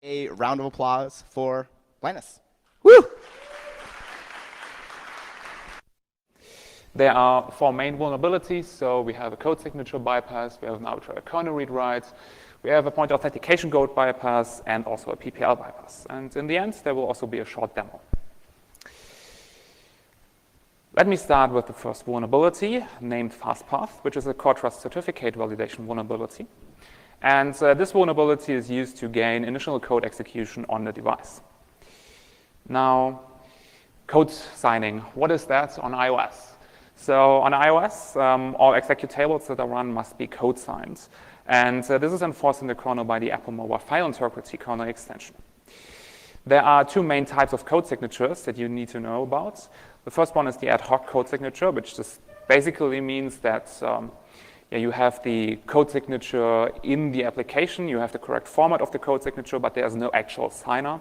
A round of applause for Linus. Woo! There are 4 main vulnerabilities. So we have a code signature bypass, we have an arbitrary kernel read write, we have a point authentication code bypass, and also a PPL bypass. And in the end, there will also be a short demo. Let me start with the first vulnerability, named FastPath, which is a core trust certificate validation vulnerability. And this vulnerability is used to gain initial code execution on the device. Now, code signing, what is that on iOS? So on iOS, all executables that are run must be code signed. And this is enforced in the kernel by the Apple Mobile File Integrity kernel extension. There are 2 main types of code signatures that you need to know about. The first one is the ad hoc code signature, which just basically means that you have the code signature in the application, you have the correct format of the code signature, but there's no actual signer.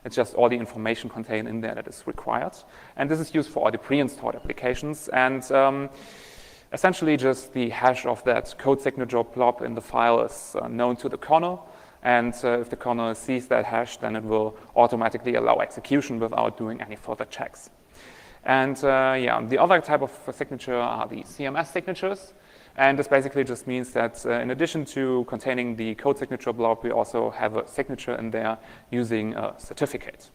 It's just all the information contained in there that is required. And this is used for all the pre-installed applications. And essentially just the hash of that code signature blob in the file is known to the kernel. And if the kernel sees that hash, then it will automatically allow execution without doing any further checks. And the other type of signature are the CMS signatures. And this basically just means that in addition to containing the code signature blob, we also have a signature in there using a certificate.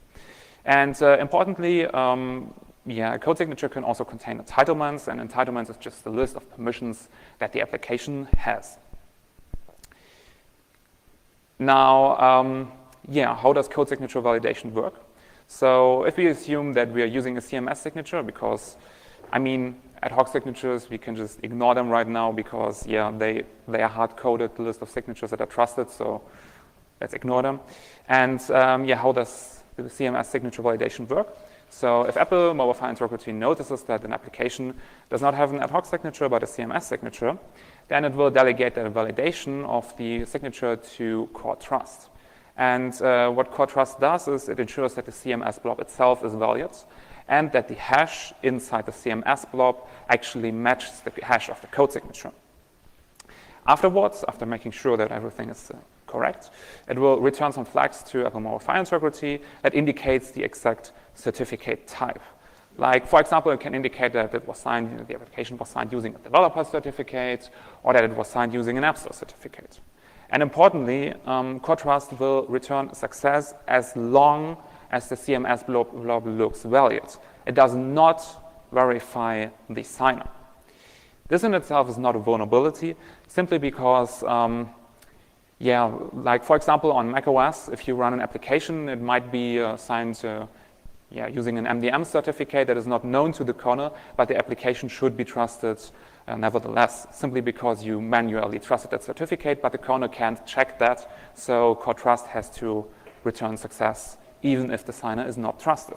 And importantly, a code signature can also contain entitlements, and entitlements is just a list of permissions that the application has. Now, how does code signature validation work? So if we assume that we are using a CMS signature, because, ad hoc signatures, we can just ignore them right now because, they are hard-coded, the list of signatures that are trusted, so let's ignore them. And how does the CMS signature validation work? So if Apple Mobile File Integrity notices that an application does not have an ad hoc signature but a CMS signature, then it will delegate the validation of the signature to Core Trust. And what Core Trust does is it ensures that the CMS blob itself is valid and that the hash inside the CMS blob actually matches the hash of the code signature. Afterwards, after making sure that everything is correct, it will return some flags to Apple Mobile File Integrity that indicates the exact certificate type. Like, for example, it can indicate that it was signed, the application was signed using a developer certificate, or that it was signed using an App Store certificate. And importantly, Core Trust will return success as long as the CMS blob looks valid. It does not verify the signer. This in itself is not a vulnerability, simply because, like for example on macOS, if you run an application, it might be signed using an MDM certificate that is not known to the kernel, but the application should be trusted nevertheless, simply because you manually trusted that certificate, but the kernel can't check that, so Core Trust has to return success even if the signer is not trusted.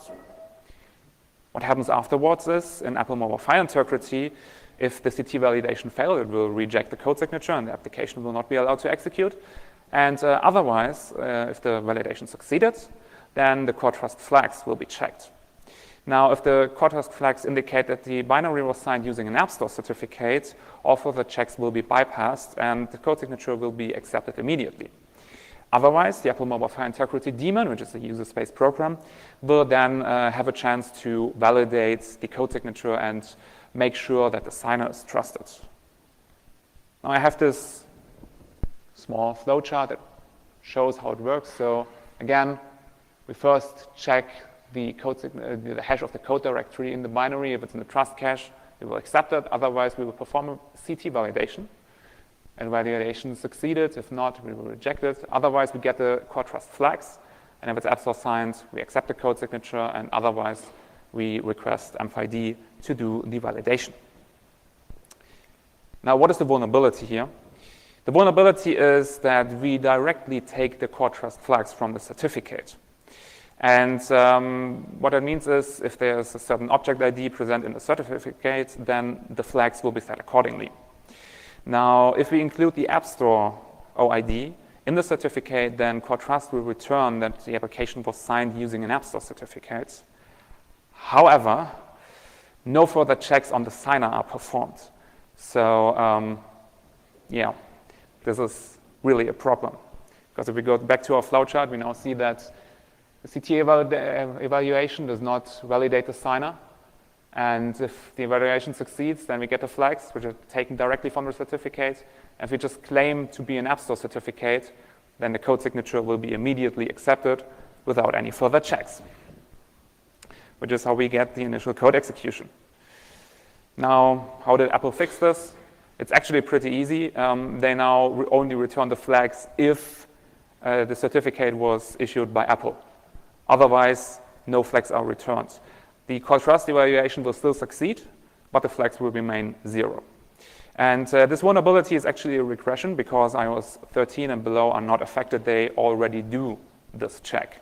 What happens afterwards is, in Apple Mobile File Integrity, if the CT validation failed, it will reject the code signature and the application will not be allowed to execute. And otherwise, if the validation succeeded, then the Core Trust flags will be checked. Now, if the Core Trust flags indicate that the binary was signed using an App Store certificate, all further checks will be bypassed and the code signature will be accepted immediately. Otherwise, the Apple Mobile File Integrity daemon, which is a user space program, will then have a chance to validate the code signature and make sure that the signer is trusted. Now I have this small flowchart that shows how it works. So again, we first check the hash of the code directory in the binary. If it's in the trust cache, we will accept it. Otherwise, we will perform a CT validation. And validation succeeded. If not, we will reject it. Otherwise, we get the Core Trust flags. And if it's App Store signed, we accept the code signature. And otherwise, we request MFID to do the validation. Now, what is the vulnerability here? The vulnerability is that we directly take the Core Trust flags from the certificate. And what that means is if there's a certain object ID present in the certificate, then the flags will be set accordingly. Now, if we include the App Store OID in the certificate, then Core Trust will return that the application was signed using an App Store certificate. However, no further checks on the signer are performed. So, this is really a problem. Because if we go back to our flowchart, we now see that the CTA evaluation does not validate the signer. And if the evaluation succeeds, then we get the flags, which are taken directly from the certificate. If we just claim to be an App Store certificate, then the code signature will be immediately accepted without any further checks, which is how we get the initial code execution. Now, how did Apple fix this? It's actually pretty easy. They now only return the flags if the certificate was issued by Apple. Otherwise, no flags are returned. The contrast evaluation will still succeed, but the flags will remain 0. And this vulnerability is actually a regression because iOS 13 and below are not affected. They already do this check.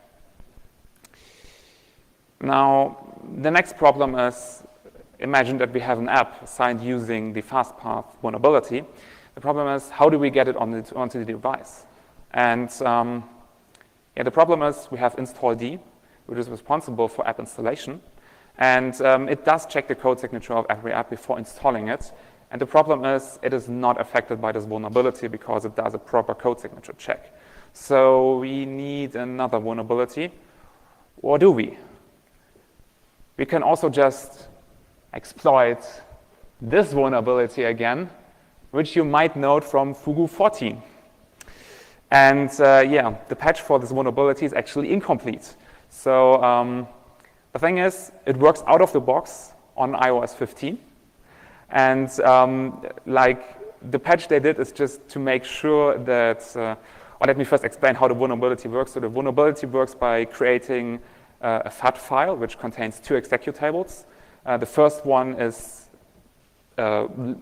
Now, the next problem is, imagine that we have an app signed using the FastPath vulnerability. The problem is, how do we get it onto the device? And the problem is we have install-D, which is responsible for app installation. And it does check the code signature of every app before installing it. And the problem is it is not affected by this vulnerability because it does a proper code signature check. So we need another vulnerability. Or do we? We can also just exploit this vulnerability again, which you might note from Fugu15. And the patch for this vulnerability is actually incomplete. So the thing is, it works out of the box on iOS 15. And the patch they did is just to make sure that, or let me first explain how the vulnerability works. So the vulnerability works by creating a FAT file, which contains 2 executables. The first one is an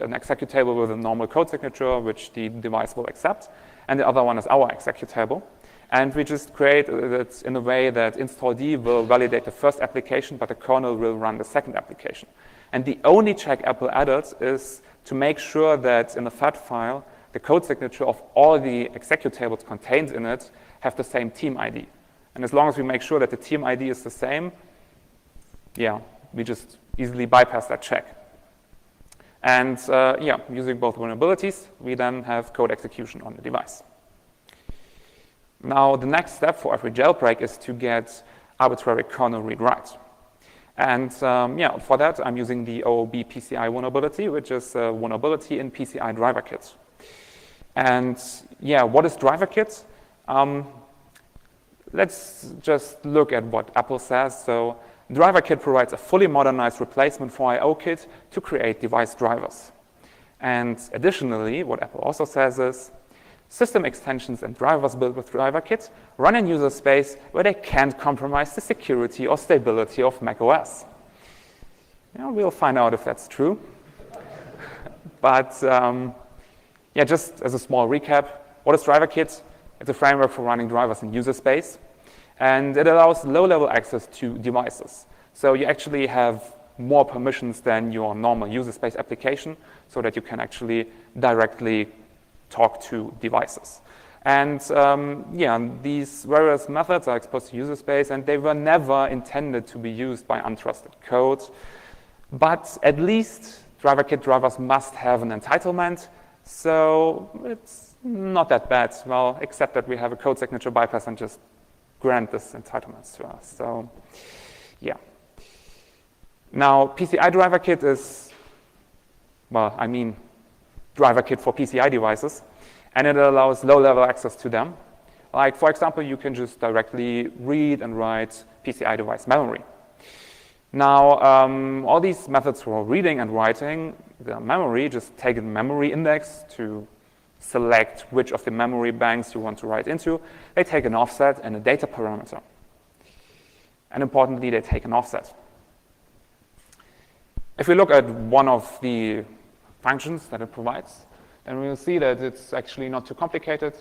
executable with a normal code signature, which the device will accept. And the other one is our executable. And we just create it in a way that install-D will validate the first application, but the kernel will run the second application. And the only check Apple added is to make sure that in the FAT file, the code signature of all the executables contained in it have the same team ID. And as long as we make sure that the team ID is the same, we just easily bypass that check. And using both vulnerabilities, we then have code execution on the device. Now, the next step for every jailbreak is to get arbitrary kernel read-write. And for that, I'm using the OBTS vulnerability, which is a vulnerability in PCI driver kit. And what is driver kit? Let's just look at what Apple says. So driver kit provides a fully modernized replacement for IO kit to create device drivers. And additionally, what Apple also says is, system extensions and drivers built with driver kit run in user space where they can't compromise the security or stability of macOS. We'll find out if that's true. But just as a small recap, what is driver kit? It's a framework for running drivers in user space. And it allows low-level access to devices. So you actually have more permissions than your normal user space application so that you can actually directly talk to devices. And these various methods are exposed to user space, and they were never intended to be used by untrusted code. But at least driver kit drivers must have an entitlement, so it's not that bad. Well, except that we have a code signature bypass and just grant this entitlements to us. So, Now, PCI driver kit is, driver kit for PCI devices, and it allows low-level access to them. Like, for example, you can just directly read and write PCI device memory. Now, all these methods for reading and writing the memory just take a memory index to select which of the memory banks you want to write into. They take an offset and a data parameter. And importantly, they take an offset. If we look at one of the functions that it provides, then we'll see that it's actually not too complicated.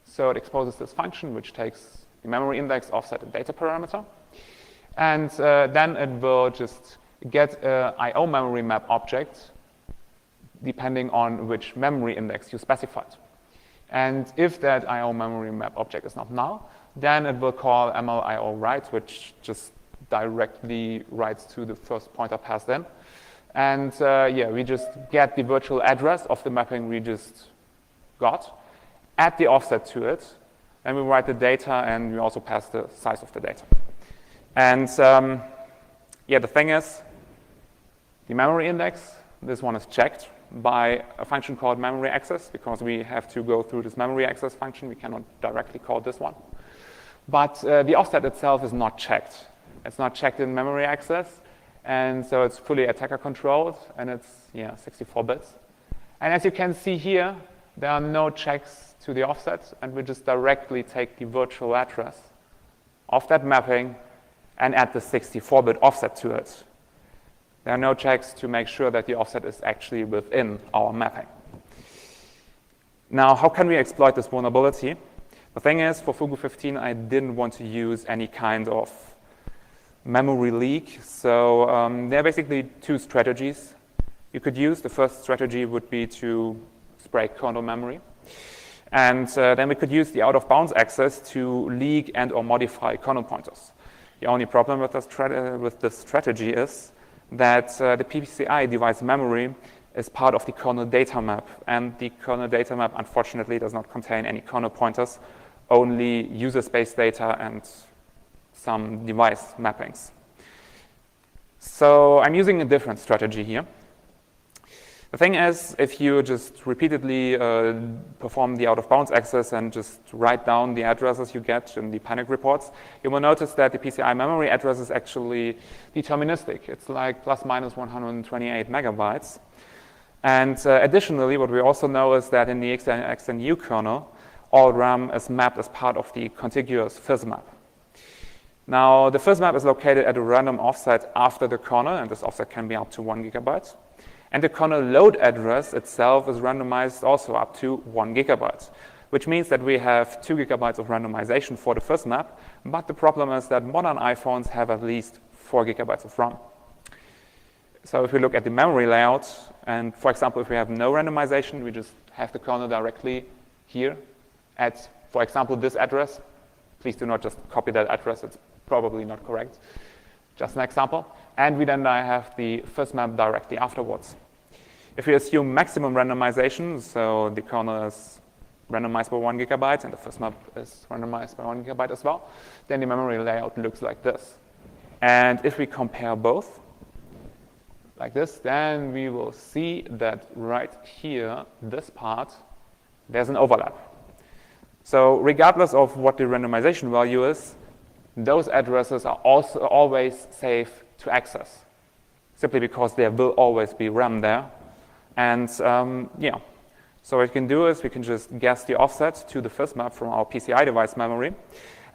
So it exposes this function, which takes the memory index, offset, and data parameter. And then it will just get an IO memory map object depending on which memory index you specified. And if that IO memory map object is not null, then it will call MLIO write, which just directly writes to the first pointer passed in. And we just get the virtual address of the mapping we just got. add the offset to it, and we write the data, and we also pass the size of the data. And yeah, the thing is, the memory index, this one is checked by a function called memory access, because we have to go through this memory access function. We cannot directly call this one. But the offset itself is not checked. It's not checked in memory access, and so it's fully attacker controlled, and it's 64 bits. And as you can see here, there are no checks to the offset, and we just directly take the virtual address of that mapping and add the 64-bit offset to it. There are no checks to make sure that the offset is actually within our mapping. Now, how can we exploit this vulnerability? The thing is, for Fugu15, I didn't want to use any kind of memory leak. So there are basically two strategies you could use. The first strategy would be to spray kernel memory. And then we could use the out-of-bounds access to leak and or modify kernel pointers. The only problem with this strategy is that the PCI device memory is part of the kernel data map. And the kernel data map, unfortunately, does not contain any kernel pointers, only user space data and some device mappings. So I'm using a different strategy here. The thing is, if you just repeatedly perform the out-of-bounds access and just write down the addresses you get in the panic reports, you will notice that the PCI memory address is actually deterministic. It's like plus minus 128 megabytes. And additionally, what we also know is that in the XNU kernel, all RAM is mapped as part of the contiguous fizz map. Now, the fizz map is located at a random offset after the kernel, and this offset can be up to 1 gigabyte. And the kernel load address itself is randomized also up to 1 gigabyte, which means that we have 2 gigabytes of randomization for the fizz map, but the problem is that modern iPhones have at least 4 gigabytes of RAM. So if we look at the memory layout, and for example, if we have no randomization, we just have the kernel directly here at, for example, this address. Please do not just copy that address, it's probably not correct. Just an example. And we then have the fizz map directly afterwards. If we assume maximum randomization, so the kernel is randomized by 1 gigabyte and the fizz map is randomized by 1 gigabyte as well, then the memory layout looks like this. And if we compare both, like this, then we will see that right here, this part, there's an overlap. So regardless of what the randomization value is, those addresses are also always safe to access, simply because there will always be RAM there. And so what we can do is we can just guess the offset to the fizz map from our PCI device memory,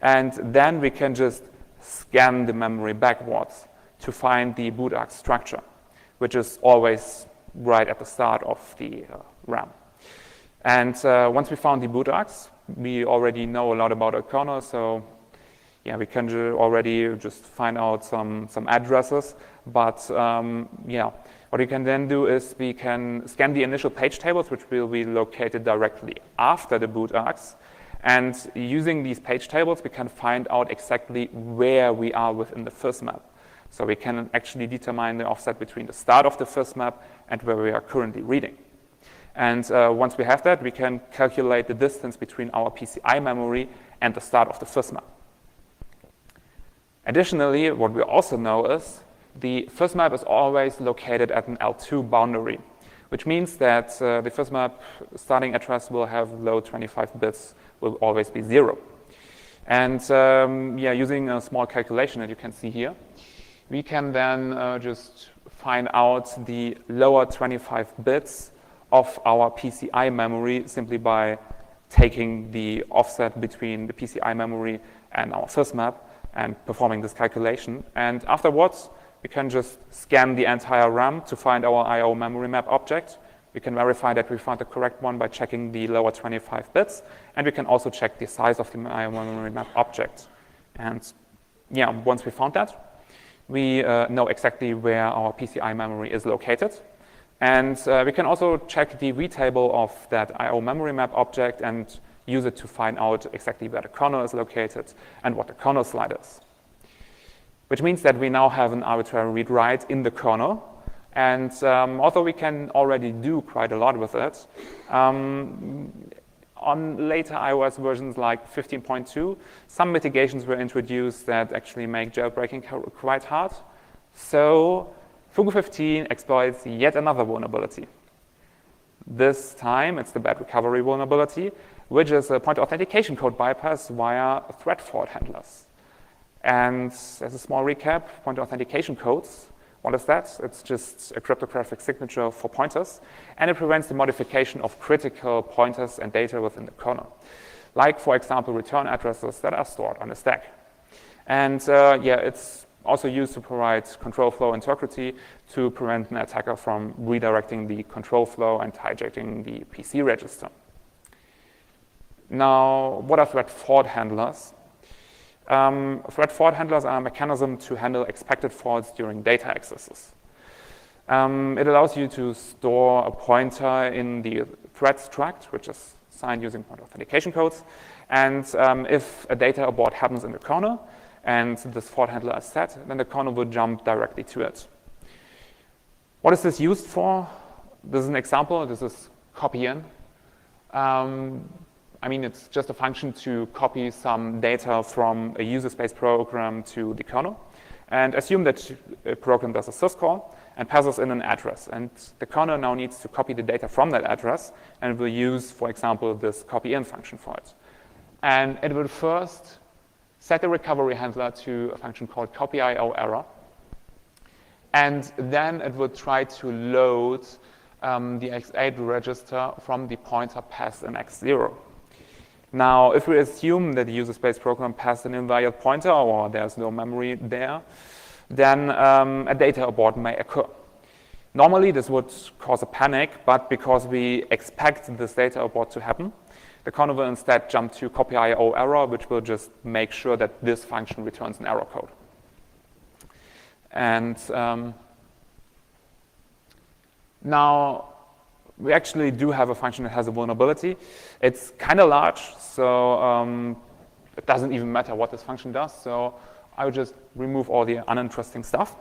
and then we can just scan the memory backwards to find the boot arc structure, which is always right at the start of the RAM. And once we found the boot arcs, we already know a lot about our kernel, so we can already just find out some addresses. But what we can then do is we can scan the initial page tables, which will be located directly after the boot arcs. And using these page tables, we can find out exactly where we are within the fizz map. So we can actually determine the offset between the start of the fizz map and where we are currently reading. And once we have that, we can calculate the distance between our PCI memory and the start of the fizz map. Additionally, what we also know is the fizz map is always located at an L2 boundary, which means that the fizz map starting address will have low 25 bits, will always be 0. And using a small calculation that you can see here, we can then just find out the lower 25 bits of our PCI memory simply by taking the offset between the PCI memory and our fizz map and performing this calculation. And afterwards, we can just scan the entire RAM to find our I/O memory map object. We can verify that we found the correct one by checking the lower 25 bits, and we can also check the size of the I/O memory map object. And once we found that, we know exactly where our PCI memory is located. And we can also check the retable of that I/O memory map object and use it to find out exactly where the kernel is located and what the kernel slide is. Which means that we now have an arbitrary read-write in the kernel. And although we can already do quite a lot with it, on later iOS versions like 15.2, some mitigations were introduced that actually make jailbreaking quite hard. So Fugu15 exploits yet another vulnerability. This time, it's the bad recovery vulnerability, which is a point authentication code bypass via thread fault handlers. And as a small recap, point authentication codes, what is that? It's just a cryptographic signature for pointers, and it prevents the modification of critical pointers and data within the kernel, like, for example, return addresses that are stored on the stack. And yeah, it's also used to provide control flow integrity to prevent an attacker from redirecting the control flow and hijacking the PC register. Now, what are thread fault handlers? Thread fault handlers are a mechanism to handle expected faults during data accesses. It allows you to store a pointer in the threads tract, which is signed using point authentication codes. And if a data abort happens in the kernel and this fault handler is set, then the kernel will jump directly to it. What is this used for? This is an example. This is copy in. I mean, it's just a function to copy some data from a user space program to the kernel. And assume that a program does a syscall and passes in an address. And the kernel now needs to copy the data from that address and will use, for example, this copy in function for it. And it will first set the recovery handler to a function called copy.io error. And then it will try to load the X8 register from the pointer passed in X0. Now, if we assume that the user space program passed an invalid pointer or there's no memory there, then a data abort may occur. Normally, this would cause a panic, but because we expect this data abort to happen, the kernel will instead jump to copy.io error, which will just make sure that this function returns an error code. And now, we actually do have a function that has a vulnerability. It's kind of large, so it doesn't even matter what this function does. So I would just remove all the uninteresting stuff.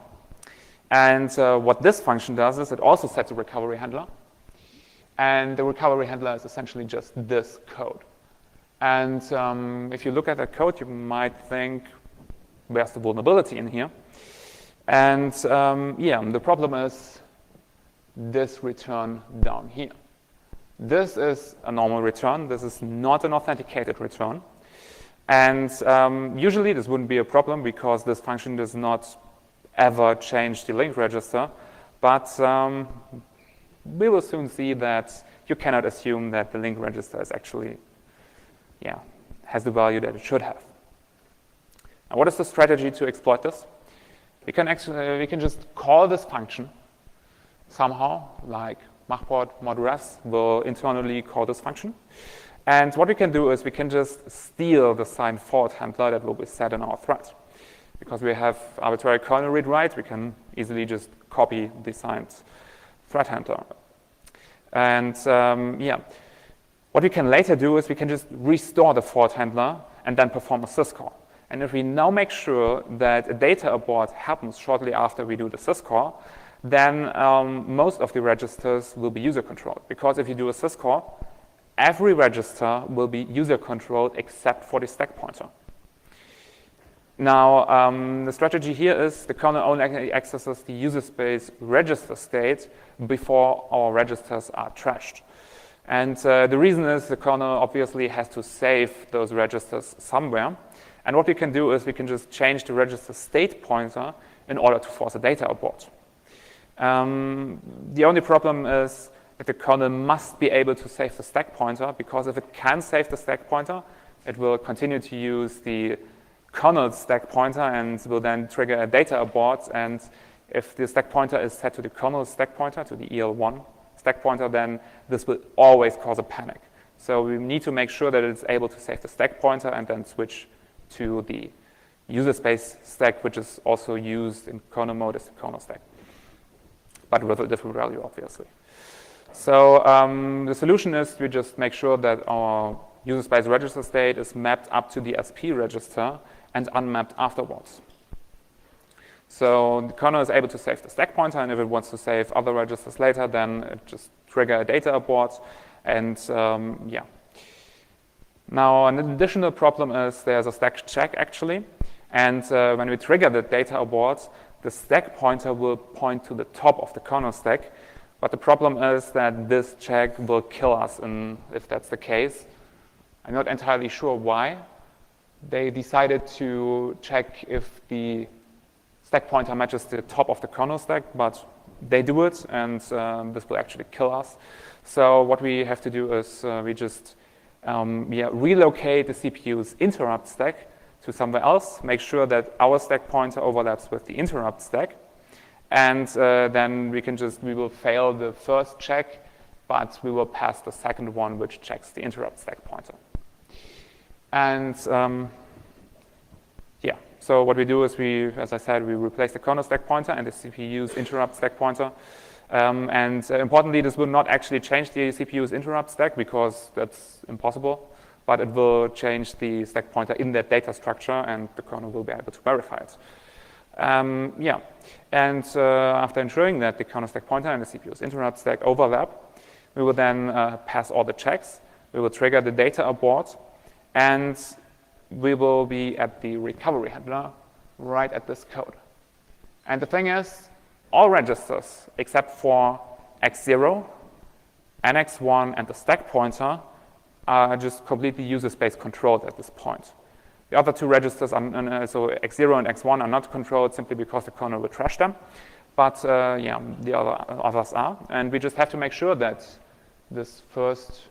And what this function does is it also sets a recovery handler. And the recovery handler is essentially just this code. And if you look at that code, you might think, where's the vulnerability in here? And yeah, the problem is this return down here. This is a normal return. This is not an authenticated return. And usually this wouldn't be a problem because this function does not ever change the link register. But we will soon see that you cannot assume that the link register is actually, yeah, has the value that it should have. Now, what is the strategy to exploit this? We can just call this function somehow, like machport modres will internally call this function. And what we can do is we can just steal the signed fault handler that will be set in our thread. Because we have arbitrary kernel read-write, we can easily just copy the signed thread handler. And yeah, what we can later do is we can just restore the fault handler and then perform a syscall. And if we now make sure that a data abort happens shortly after we do the syscall, then most of the registers will be user-controlled. Because if you do a syscall, every register will be user-controlled except for the stack pointer. Now, the strategy here is the kernel only accesses the user space register state before our registers are trashed. And the reason is the kernel obviously has to save those registers somewhere. And what we can do is we can just change the register state pointer in order to force a data abort. The only problem is that the kernel must be able to save the stack pointer, because if it can save the stack pointer, it will continue to use the kernel stack pointer and will then trigger a data abort. And if the stack pointer is set to the kernel stack pointer, to the EL1 stack pointer, then this will always cause a panic. So we need to make sure that it's able to save the stack pointer and then switch to the user space stack, which is also used in kernel mode as the kernel stack, but with a different value, obviously. So the solution is we just make sure that our user space register state is mapped up to the SP register and unmapped afterwards. So the kernel is able to save the stack pointer, and if it wants to save other registers later, then it just trigger a data abort. And yeah, Now, an additional problem is there's a stack check, actually. And when we trigger the data abort, the stack pointer will point to the top of the kernel stack. But the problem is that this check will kill us if that's the case. I'm not entirely sure why. They decided to check if the stack pointer matches the top of the kernel stack, but they do it, and this will actually kill us. So what we have to do is we just relocate the CPU's interrupt stack to somewhere else, make sure that our stack pointer overlaps with the interrupt stack, and then we will fail the first check, but we will pass the second one, which checks the interrupt stack pointer. And so what we do is as I said, we replace the kernel stack pointer and the CPU's interrupt stack pointer. Importantly, this will not actually change the CPU's interrupt stack because that's impossible, but it will change the stack pointer in that data structure, and the kernel will be able to verify it. After ensuring that the kernel stack pointer and the CPU's interrupt stack overlap, we will then pass all the checks. We will trigger the data abort, and we will be at the recovery handler right at this code. And the thing is, all registers except for x0, nx1, and the stack pointer are just completely user space controlled at this point. The other two registers, so x0 and x1, are not controlled simply because the kernel will trash them. But the others are. And we just have to make sure that this first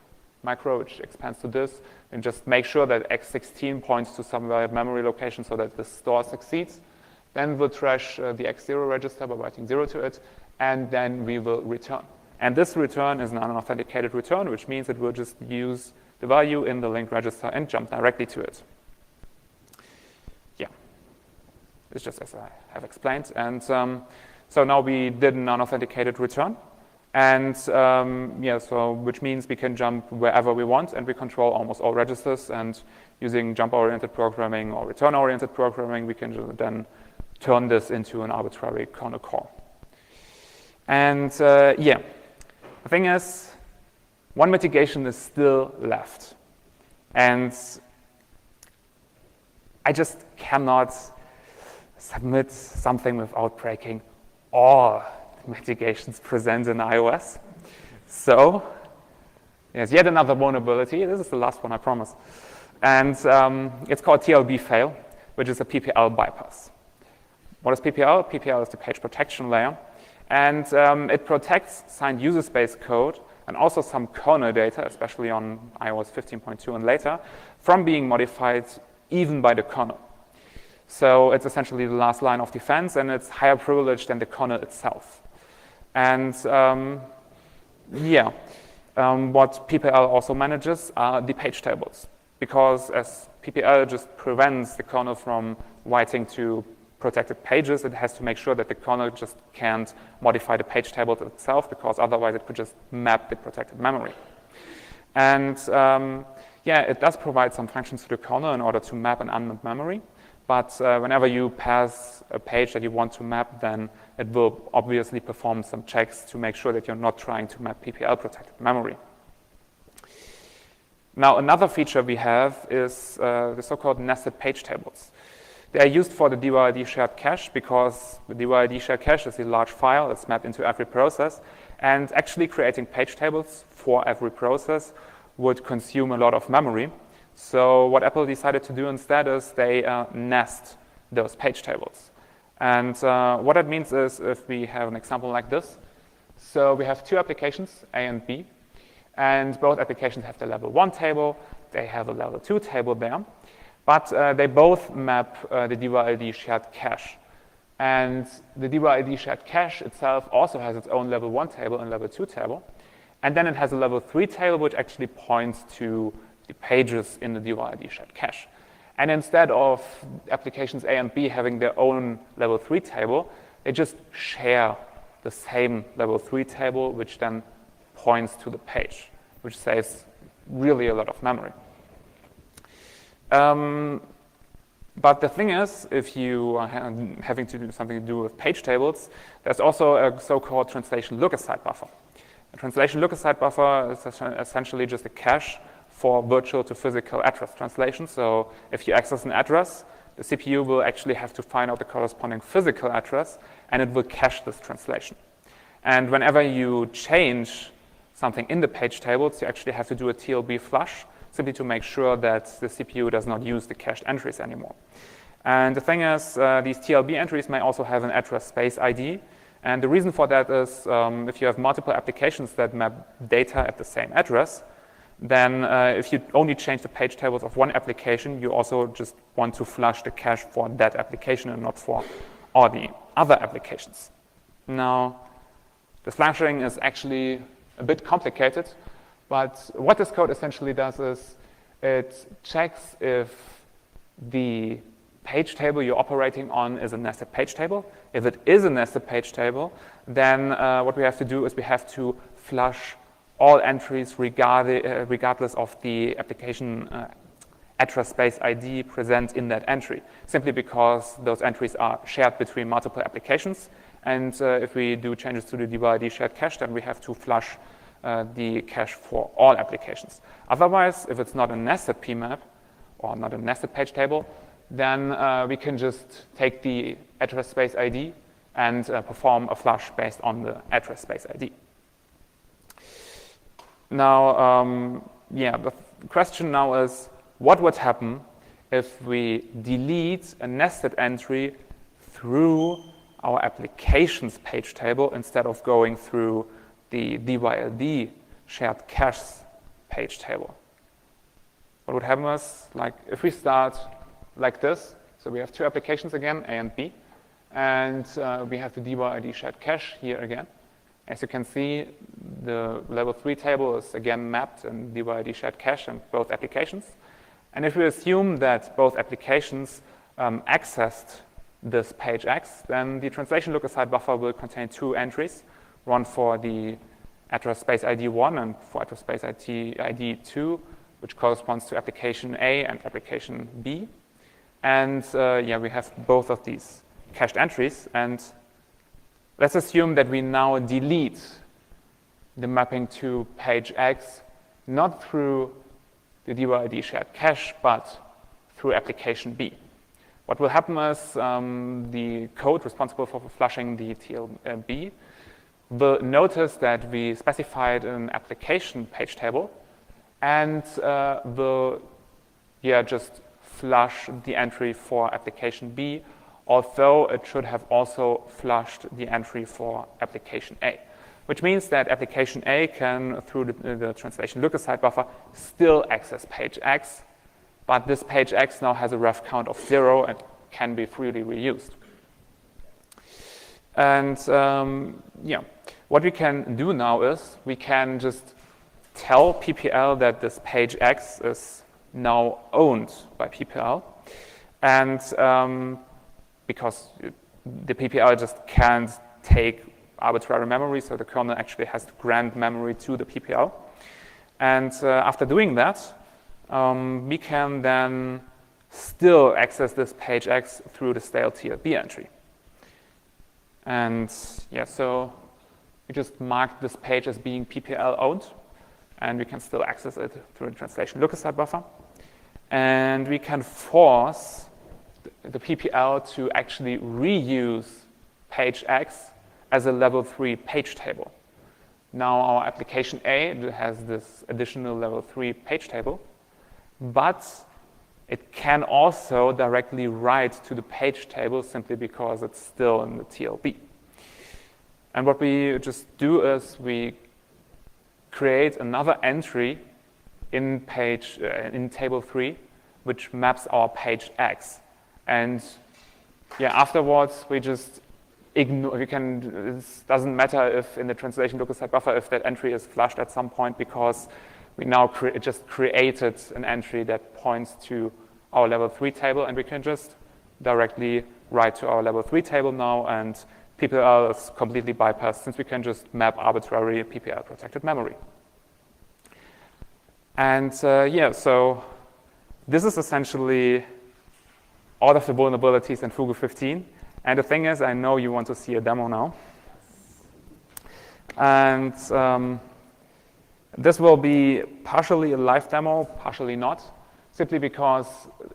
macro, which expands to this, and just make sure that x16 points to some memory location so that the store succeeds. Then we'll trash the x0 register by writing 0 to it, and then we will return. And this return is an unauthenticated return, which means it will just use the value in the linked register and jump directly to it. It's just as I have explained. And so now we did an unauthenticated return. And which means we can jump wherever we want, and we control almost all registers. And using jump-oriented programming or return-oriented programming, we can then turn this into an arbitrary kernel call. And the thing is, one mitigation is still left. And I just cannot submit something without breaking all mitigations present in iOS. So there's yet another vulnerability. This is the last one, I promise. And it's called TLB fail, which is a PPL bypass. What is PPL? PPL is the page protection layer. And it protects signed user space code and also some kernel data, especially on iOS 15.2 and later, from being modified even by the kernel. So it's essentially the last line of defense, and it's higher privilege than the kernel itself. And what PPL also manages are the page tables, because as PPL just prevents the kernel from writing to protected pages, it has to make sure that the kernel just can't modify the page table itself, because otherwise it could just map the protected memory. And it does provide some functions to the kernel in order to map an unmapped memory. But whenever you pass a page that you want to map, then it will obviously perform some checks to make sure that you're not trying to map PPL protected memory. Now, another feature we have is the so-called nested page tables. They are used for the DYID shared cache because the DYID shared cache is a large file that's mapped into every process, and actually creating page tables for every process would consume a lot of memory. So what Apple decided to do instead is they nest those page tables. And what that means is if we have an example like this, so we have two applications, A and B, and both applications have the level 1 table, they have a level 2 table there, but they both map the DYID shared cache. And the DYID shared cache itself also has its own level 1 table and level 2 table. And then it has a level 3 table, which actually points to the pages in the DYID shared cache. And instead of applications A and B having their own level 3 table, they just share the same level 3 table, which then points to the page, which saves really a lot of memory. But the thing is, if you are having to do something to do with page tables, there's also a so-called translation look-aside buffer. A translation look-aside buffer is essentially just a cache for virtual to physical address translation. So if you access an address, the CPU will actually have to find out the corresponding physical address, and it will cache this translation. And whenever you change something in the page tables, you actually have to do a TLB flush, simply to make sure that the CPU does not use the cached entries anymore. And the thing is, these TLB entries may also have an address space ID. And the reason for that is if you have multiple applications that map data at the same address, then if you only change the page tables of one application, you also just want to flush the cache for that application and not for all the other applications. Now, the flashing is actually a bit complicated, but what this code essentially does is it checks if the page table you're operating on is a nested page table. If it is a nested page table, then what we have to do is we have to flush all entries regardless of the application address space ID present in that entry, simply because those entries are shared between multiple applications. And if we do changes to the DYID shared cache, then we have to flush the cache for all applications. Otherwise, if it's not a nested PMAP or not a nested page table, then we can just take the address space ID and perform a flush based on the address space ID. Now, the question now is, what would happen if we delete a nested entry through our applications page table instead of going through the DYLD shared cache page table? What would happen is, like, if we start like this, so we have two applications again, A and B, and we have the DYID shared cache here again. As you can see, the level 3 table is again mapped in DYID shared cache in both applications. And if we assume that both applications accessed this page X, then the translation look-aside buffer will contain two entries, one for the address space ID 1 and for address space ID 2, which corresponds to application A and application B. And we have both of these cached entries. And let's assume that we now delete the mapping to page X, not through the DYID shared cache, but through application B. What will happen is the code responsible for flushing the TLB will notice that we specified an application page table and will just flush the entry for application B, although it should have also flushed the entry for application A, which means that application A can, through the translation look-aside buffer, still access page X, but this page X now has a ref count of 0 and can be freely reused. And what we can do now is we can just tell PPL that this page X is now owned by PPL, and because the PPL just can't take arbitrary memory, so the kernel actually has to grant memory to the PPL. And after doing that, we can then still access this page X through the stale TLB entry. And so we just mark this page as being PPL owned, and we can still access it through the translation look-aside buffer. And we can force the PPL to actually reuse page X as a level 3 page table. Now our application A has this additional level 3 page table, but it can also directly write to the page table simply because it's still in the TLB. And what we just do is we create another entry in table 3, which maps our page X. And afterwards we just ignore. It doesn't matter if in the translation look-aside buffer if that entry is flushed at some point, because we now just created an entry that points to our level 3 table, and we can just directly write to our level 3 table now, and PPL is completely bypassed since we can just map arbitrary PPL protected memory. And so this is essentially all of the vulnerabilities in Fugu15. And the thing is, I know you want to see a demo now. And This will be partially a live demo, partially not, simply because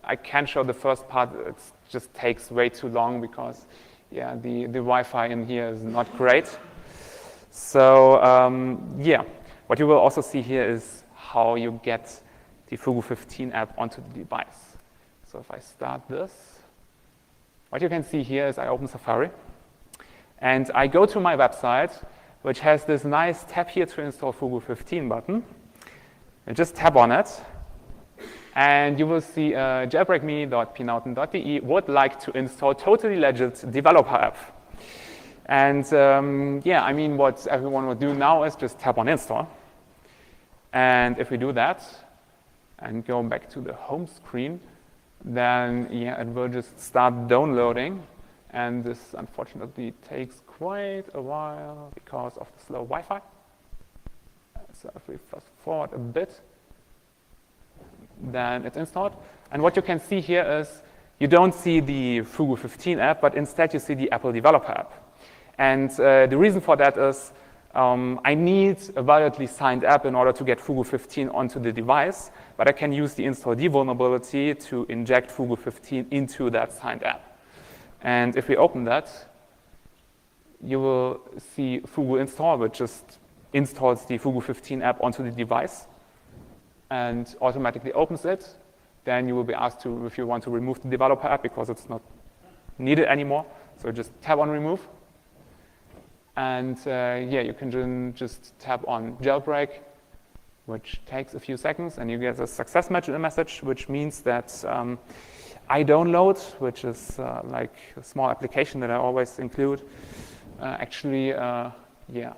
I can't show the first part. It just takes way too long because, yeah, the Wi-Fi in here is not great. So, yeah, what you will also see here is how you get the Fugu15 app onto the device. So if I start this, what you can see here is I open Safari, and I go to my website, which has this nice tab here to install Fugu15 button. And just tap on it, and you will see jailbreakme.pnauten.de would like to install totally legit developer app. And yeah, I mean, what everyone would do now is just tap on install. And if we do that and go back to the home screen, then yeah, it will just start downloading. And this unfortunately takes quite a while because of the slow Wi-Fi. So if we fast forward a bit, then it's installed. And what you can see here is you don't see the Fugu15 app, but instead you see the Apple developer app. And the reason for that is I need a validly signed app in order to get Fugu15 onto the device, but I can use the install-D vulnerability to inject Fugu15 into that signed app. And if we open that, you will see Fugu install, which just installs the Fugu15 app onto the device and automatically opens it. Then you will be asked to, if you want to remove the developer app because it's not needed anymore. So just tap on remove. And yeah, you can just tap on jailbreak, which takes a few seconds, and you get a success message, which means that iDownload, which is like a small application that I always include, actually yeah,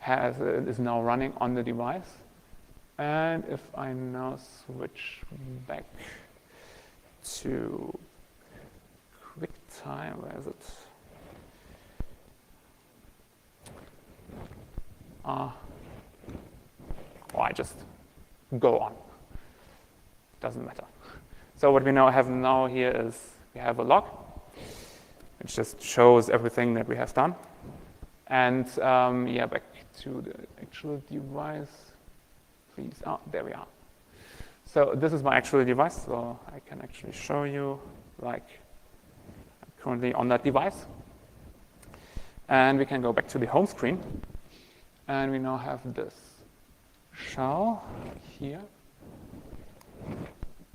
is now running on the device. And if I now switch back to QuickTime, where is it? Or I just go on. Doesn't matter. So what we now have here is we have a log, which just shows everything that we have done. And yeah, back to the actual device, please. Oh, there we are. So this is my actual device, so I can actually show you, like, I'm currently on that device. And we can go back to the home screen. And we now have this shell here.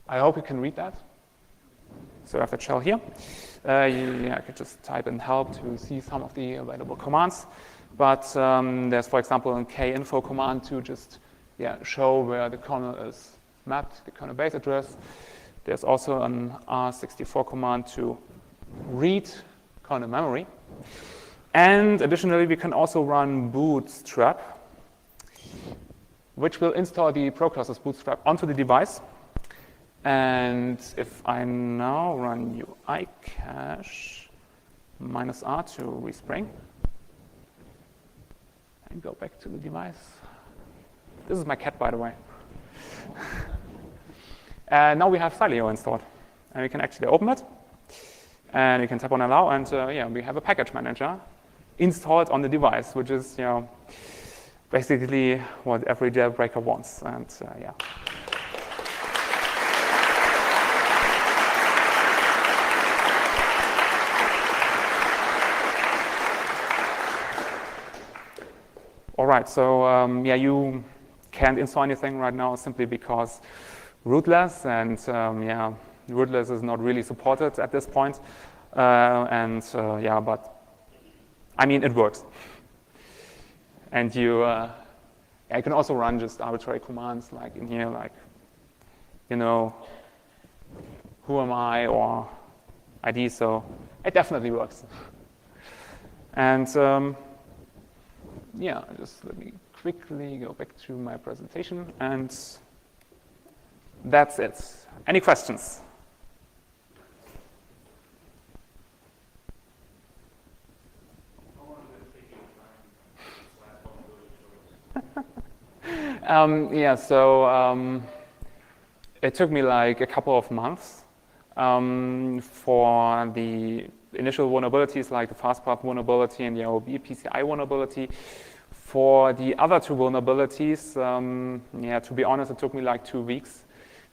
I hope you can read that. So I have the shell here. Yeah, I could just type in help to see some of the available commands. But there's, for example, a kinfo command to just show where the kernel is mapped, the kernel base address. There's also an R64 command to read kernel memory. And additionally, we can also run bootstrap, which will install the processor's bootstrap onto the device. And if I now run UI cache -R to respring and go back to the device. This is my cat, by the way. And now we have Sileo installed. And we can actually open it. And we can tap on allow, and yeah, we have a package manager installed on the device, which is basically what every jailbreaker wants. And yeah. All right, so yeah, you can't install anything right now simply because rootless, and yeah, rootless is not really supported at this point. And yeah, but I mean, it works. And you can also run just arbitrary commands like in here, like, who am I or ID, so it definitely works. And yeah, just let me quickly go back to my presentation, and that's it. Any questions? Yeah, so it took me like a couple of months for the initial vulnerabilities like the fastpath vulnerability and the OB PCI vulnerability For the other two vulnerabilities, yeah, to be honest, it took me like 2 weeks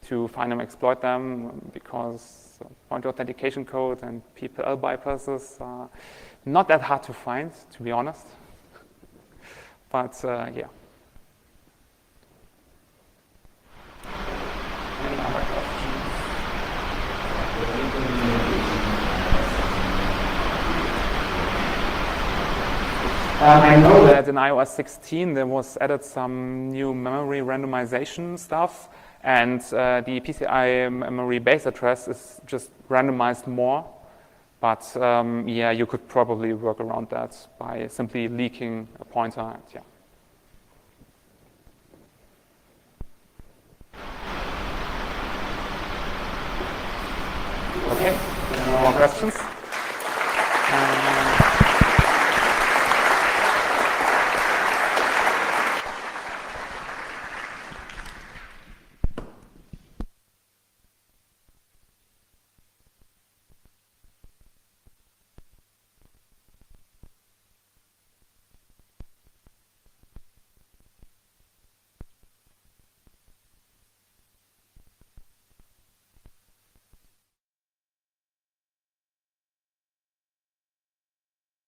to find and exploit them because point authentication code and PPL bypasses are not that hard to find, to be honest. But yeah. Any other questions? I know that in iOS 16 there was added some new memory randomization stuff, and the PCI memory base address is just randomized more. But yeah, you could probably work around that by simply leaking a pointer. And, yeah. Okay, any more questions?